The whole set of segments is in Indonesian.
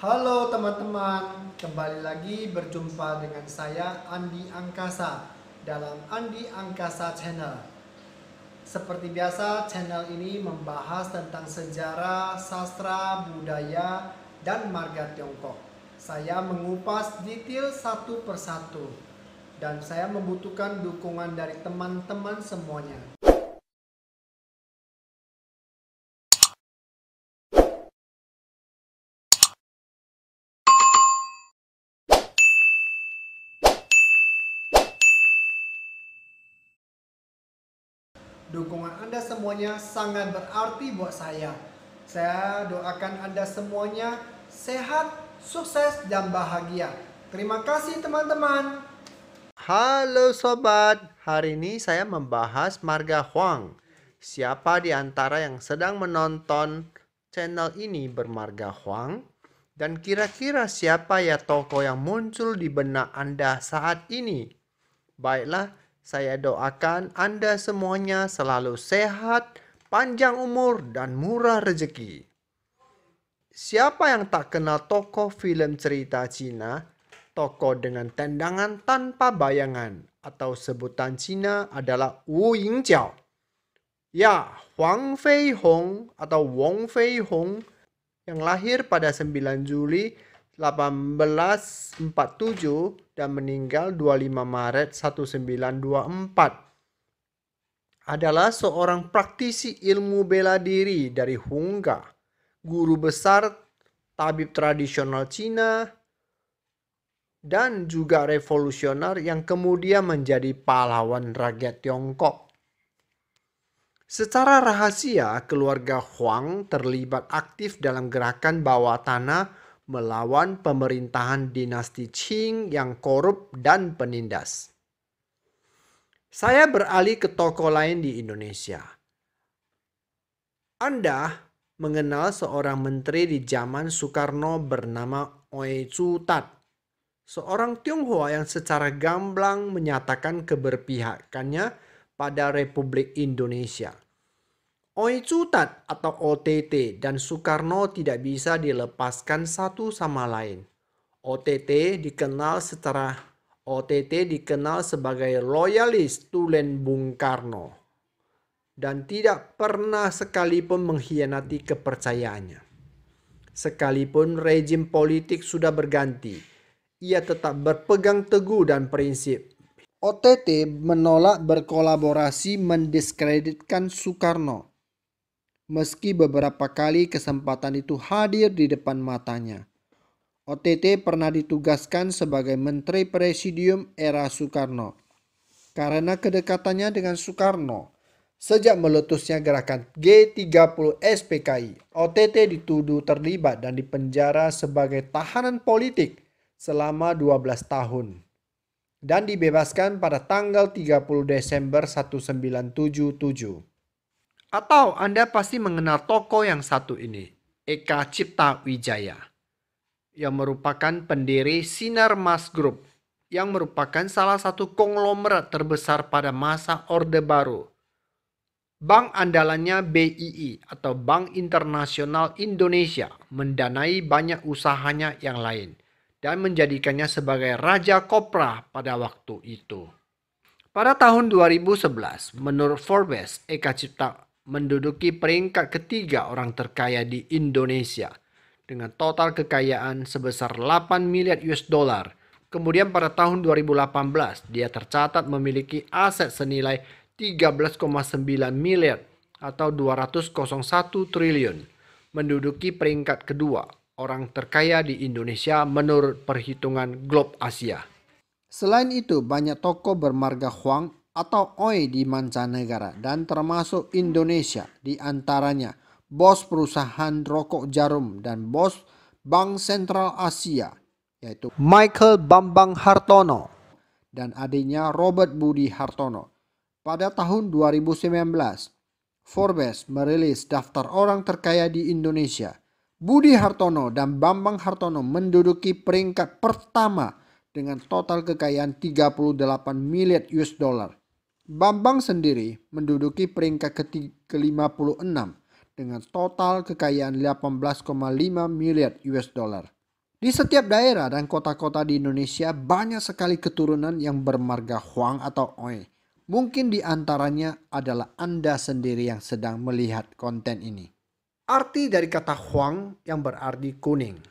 Halo teman-teman, kembali lagi berjumpa dengan saya Andi Angkasa dalam Andi Angkasa Channel. Seperti biasa, channel ini membahas tentang sejarah, sastra, budaya, dan marga Tiongkok. Saya mengupas detail satu persatu dan saya membutuhkan dukungan dari teman-teman semuanya. Dukungan Anda semuanya sangat berarti buat saya. Saya doakan Anda semuanya sehat, sukses, dan bahagia. Terima kasih teman-teman. Halo sobat, hari ini saya membahas marga Huang. Siapa di antara yang sedang menonton channel ini bermarga Huang? Dan kira-kira siapa ya tokoh yang muncul di benak Anda saat ini? Baiklah, saya doakan Anda semuanya selalu sehat, panjang umur, dan murah rezeki. Siapa yang tak kenal tokoh film cerita Cina? Tokoh dengan tendangan tanpa bayangan atau sebutan Cina adalah Wu Yingjiao. Ya, Huang Fei Hong atau Wong Fei Hong yang lahir pada 9 Juli 1847 dan meninggal 25 Maret 1924 adalah seorang praktisi ilmu bela diri dari Hungga, guru besar tabib tradisional Cina, dan juga revolusioner yang kemudian menjadi pahlawan rakyat Tiongkok. Secara rahasia, keluarga Huang terlibat aktif dalam gerakan bawah tanah melawan pemerintahan dinasti Qing yang korup dan penindas. Saya beralih ke tokoh lain di Indonesia. Anda mengenal seorang menteri di zaman Soekarno bernama Oei Chu Tat, seorang Tionghoa yang secara gamblang menyatakan keberpihakannya pada Republik Indonesia. Oei Chu Tat atau OTT dan Soekarno tidak bisa dilepaskan satu sama lain. OTT dikenal sebagai loyalis Tulen Bung Karno dan tidak pernah sekalipun mengkhianati kepercayaannya. Sekalipun rejim politik sudah berganti, ia tetap berpegang teguh dan prinsip. OTT menolak berkolaborasi mendiskreditkan Soekarno, meski beberapa kali kesempatan itu hadir di depan matanya. OTT pernah ditugaskan sebagai Menteri Presidium era Soekarno. Karena kedekatannya dengan Soekarno, sejak meletusnya gerakan G30 SPKI, OTT dituduh terlibat dan dipenjara sebagai tahanan politik selama 12 tahun dan dibebaskan pada tanggal 30 Desember 1977. Atau Anda pasti mengenal tokoh yang satu ini, Eka Cipta Wijaya, yang merupakan pendiri Sinar Mas Group, yang merupakan salah satu konglomerat terbesar pada masa Orde Baru. Bank andalannya BII atau Bank Internasional Indonesia mendanai banyak usahanya yang lain dan menjadikannya sebagai Raja Kopra pada waktu itu. Pada tahun 2011, menurut Forbes, Eka Cipta menduduki peringkat ketiga orang terkaya di Indonesia dengan total kekayaan sebesar 8 miliar US dollar. Kemudian pada tahun 2018, dia tercatat memiliki aset senilai 13,9 miliar atau 201 triliun, menduduki peringkat kedua orang terkaya di Indonesia menurut perhitungan Globe Asia. Selain itu, banyak tokoh bermarga Huang atau Oi di mancanegara dan termasuk Indonesia, di antaranya bos perusahaan rokok Jarum dan bos Bank Sentral Asia, yaitu Michael Bambang Hartono dan adiknya Robert Budi Hartono. Pada tahun 2019, Forbes merilis daftar orang terkaya di Indonesia. Budi Hartono dan Bambang Hartono menduduki peringkat pertama dengan total kekayaan 38 miliar US dollar. Bambang sendiri menduduki peringkat ke-56 dengan total kekayaan 18,5 miliar US dollar. Di setiap daerah dan kota-kota di Indonesia banyak sekali keturunan yang bermarga Huang atau Oi. Mungkin di antaranya adalah Anda sendiri yang sedang melihat konten ini. Arti dari kata Huang yang berarti kuning.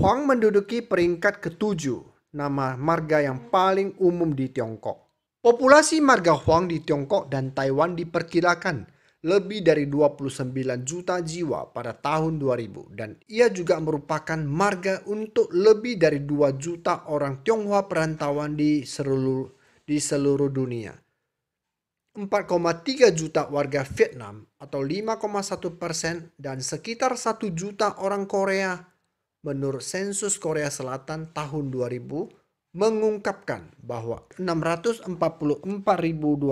Huang menduduki peringkat ke-7, nama marga yang paling umum di Tiongkok. Populasi marga Huang di Tiongkok dan Taiwan diperkirakan lebih dari 29 juta jiwa pada tahun 2000 dan ia juga merupakan marga untuk lebih dari 2 juta orang Tionghoa perantauan di seluruh dunia. 4,3 juta warga Vietnam atau 5,1% dan sekitar 1 juta orang Korea menurut sensus Korea Selatan tahun 2000 mengungkapkan bahwa 644.294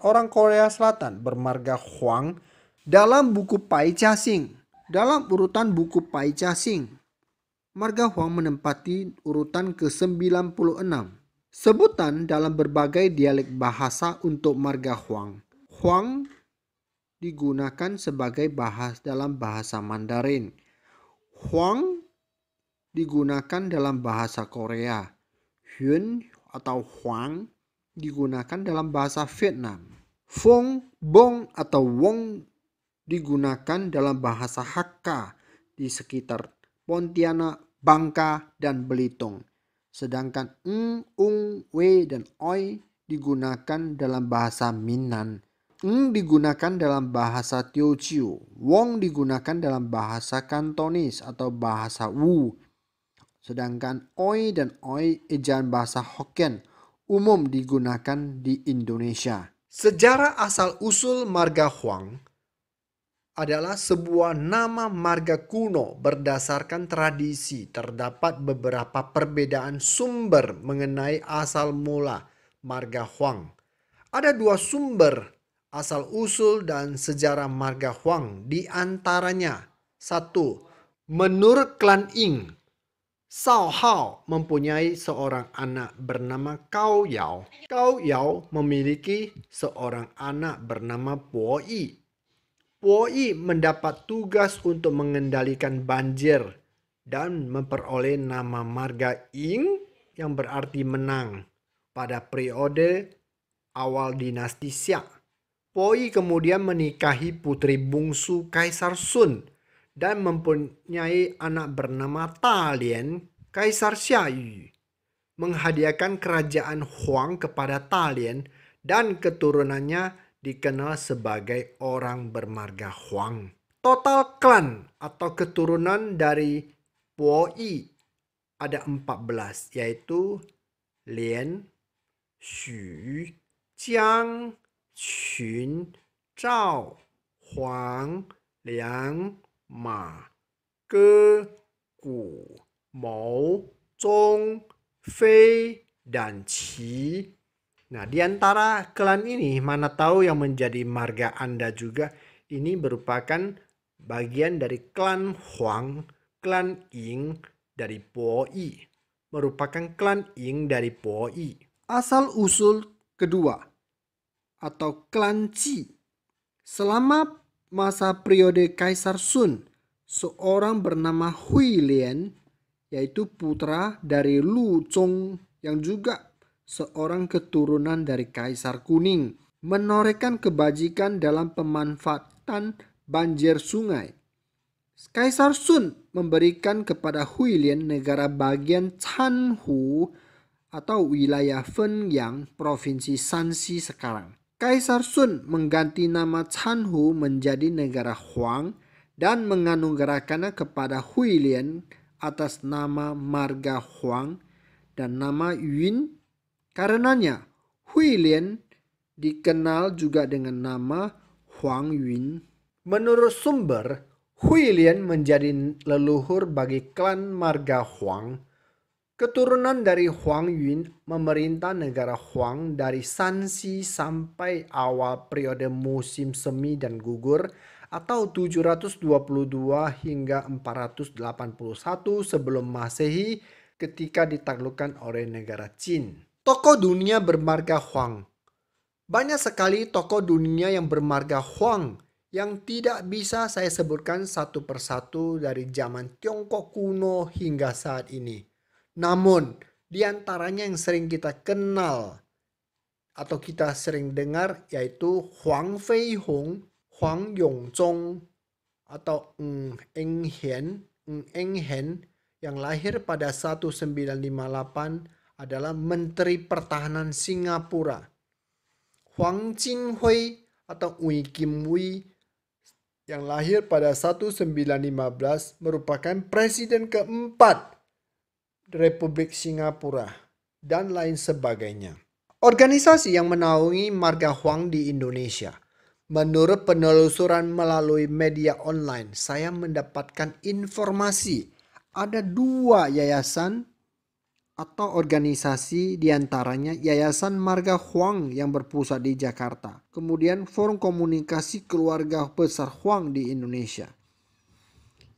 orang Korea Selatan bermarga Huang dalam buku Pai Cha Sing. Dalam urutan buku Pai Cha Sing, marga Huang menempati urutan ke-96. Sebutan dalam berbagai dialek bahasa untuk marga Huang. Huang digunakan sebagai dalam bahasa Mandarin. Huang digunakan dalam bahasa Korea. Huyun atau Huang digunakan dalam bahasa Vietnam. Phong, Bong atau Wong digunakan dalam bahasa Hakka di sekitar Pontianak, Bangka, dan Belitung. Sedangkan Ng, Ung, We, dan Oi digunakan dalam bahasa Minnan. Ng digunakan dalam bahasa Teochew. Wong digunakan dalam bahasa Kantonis atau bahasa Wu. Sedangkan Oi dan Oi ejaan bahasa Hokkien umum digunakan di Indonesia. Sejarah asal-usul marga Huang adalah sebuah nama marga kuno berdasarkan tradisi. Terdapat beberapa perbedaan sumber mengenai asal mula marga Huang. Ada 2 sumber asal-usul dan sejarah marga Huang, di antaranya 1. Menurut klan Ying, Cao Hao mempunyai seorang anak bernama Cao Yao. Cao Yao memiliki seorang anak bernama Po Yi. Po Yi mendapat tugas untuk mengendalikan banjir dan memperoleh nama marga Ying yang berarti menang pada periode awal dinasti Xia. Po Yi kemudian menikahi putri bungsu Kaisar Sun dan mempunyai anak bernama Ta Lian. Kaisar Xia Yu menghadiahkan kerajaan Huang kepada Ta Lian dan keturunannya dikenal sebagai orang bermarga Huang. Total klan atau keturunan dari Po Yi ada 14, yaitu Lian, Xu, Jiang, Qun, Zhao, Huang, Liang, Ma, Ge, Gu, Mou, Zhong, Fei, dan Qi. Nah, di antara klan ini, mana tahu yang menjadi marga Anda juga ini merupakan bagian dari klan Huang, klan Ying dari Po Yi. Merupakan klan Ying dari Po Yi. Asal-usul kedua atau klan Qi. Selama masa periode Kaisar Sun, seorang bernama Hui Lian, yaitu putra dari Lu Zong yang juga seorang keturunan dari Kaisar Kuning, menorehkan kebajikan dalam pemanfaatan banjir sungai. Kaisar Sun memberikan kepada Hui Lian negara bagian Chanhu atau wilayah Fenyang, provinsi Shanxi sekarang. Kaisar Sun mengganti nama Chanhu menjadi negara Huang dan menganugerahkannya kepada Hui Lian atas nama marga Huang dan nama Yun. Karenanya, Hui Lian dikenal juga dengan nama Huang Yun. Menurut sumber, Hui Lian menjadi leluhur bagi klan marga Huang. Keturunan dari Huang Yun memerintah negara Huang dari Shanxi sampai awal periode musim semi dan gugur atau 722 hingga 481 sebelum Masehi ketika ditaklukkan oleh negara Qin. Tokoh dunia bermarga Huang. Banyak sekali tokoh dunia yang bermarga Huang yang tidak bisa saya sebutkan satu persatu dari zaman Tiongkok kuno hingga saat ini. Namun, di antaranya yang sering kita kenal atau kita sering dengar yaitu Huang Feihong, Huang Yongzhong, atau Eng Hen yang lahir pada 1958 adalah Menteri Pertahanan Singapura. Huang Jinghui atau Wei Kim Wei yang lahir pada 1915 merupakan presiden keempat Republik Singapura dan lain sebagainya. Organisasi yang menaungi marga Huang di Indonesia. Menurut penelusuran melalui media online, saya mendapatkan informasi ada 2 yayasan atau organisasi, diantaranya Yayasan Marga Huang yang berpusat di Jakarta. Kemudian Forum Komunikasi Keluarga Besar Huang di Indonesia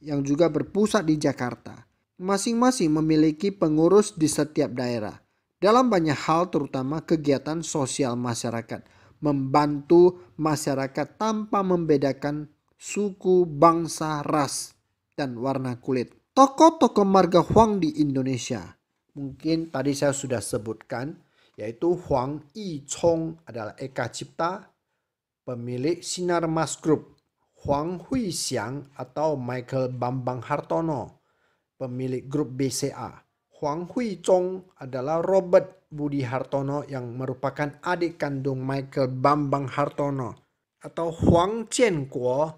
yang juga berpusat di Jakarta. Masing-masing memiliki pengurus di setiap daerah. Dalam banyak hal terutama kegiatan sosial masyarakat, membantu masyarakat tanpa membedakan suku, bangsa, ras, dan warna kulit. Tokoh-tokoh marga Huang di Indonesia, mungkin tadi saya sudah sebutkan, yaitu Huang Yichong adalah Eka Cipta, pemilik Sinarmas Group. Huang Huixiang atau Michael Bambang Hartono, pemilik grup BCA. Huang Huizhong adalah Robert Budi Hartono yang merupakan adik kandung Michael Bambang Hartono. Atau Huang Jianguo,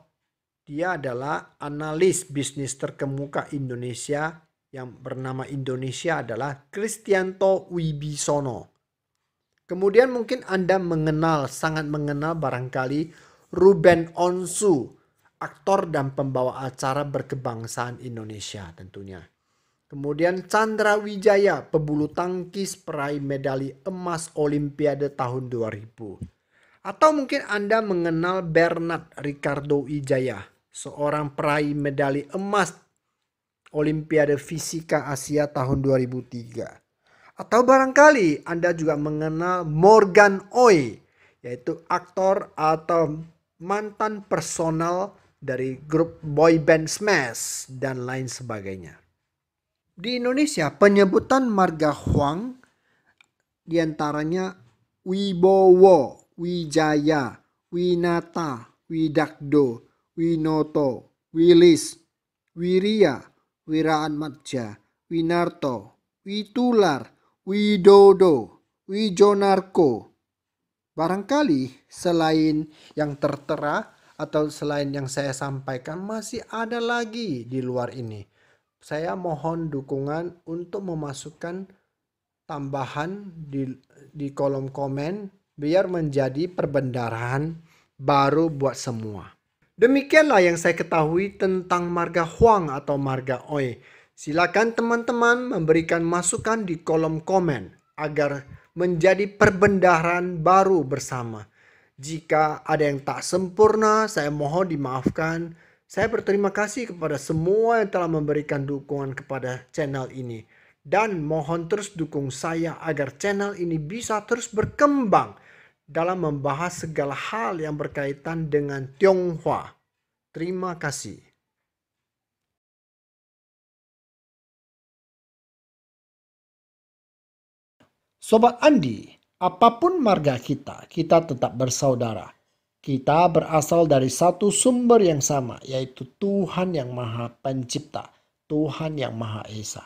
dia adalah analis bisnis terkemuka Indonesia yang bernama Indonesia adalah Kristianto Wibisono. Kemudian mungkin Anda sangat mengenal barangkali Ruben Onsu, aktor dan pembawa acara berkebangsaan Indonesia tentunya. Kemudian Chandra Wijaya, pebulu tangkis peraih medali emas Olimpiade tahun 2000. Atau mungkin Anda mengenal Bernard Ricardo Wijaya, seorang peraih medali emas Olimpiade Fisika Asia tahun 2003. Atau barangkali Anda juga mengenal Morgan Oey, yaitu aktor atau mantan personal dari grup boyband Smash dan lain sebagainya. Di Indonesia, penyebutan marga Huang diantaranya Wibowo, Wijaya, Winata, Widakdo, Winoto, Wilis, Wiria, Wiraatmadja, Winarto, Witular, Widodo, Wijonarko. Barangkali selain yang tertera atau selain yang saya sampaikan masih ada lagi di luar ini. Saya mohon dukungan untuk memasukkan tambahan di kolom komen biar menjadi perbendaharaan baru buat semua. Demikianlah yang saya ketahui tentang marga Huang atau marga Oey. Silakan teman-teman memberikan masukan di kolom komen agar menjadi perbendaharaan baru bersama. Jika ada yang tak sempurna, saya mohon dimaafkan. Saya berterima kasih kepada semua yang telah memberikan dukungan kepada channel ini. Dan mohon terus dukung saya agar channel ini bisa terus berkembang dalam membahas segala hal yang berkaitan dengan Tionghoa. Terima kasih. Sobat Andi, apapun marga kita tetap bersaudara. Kita berasal dari satu sumber yang sama, yaitu Tuhan yang Maha Pencipta, Tuhan yang Maha Esa.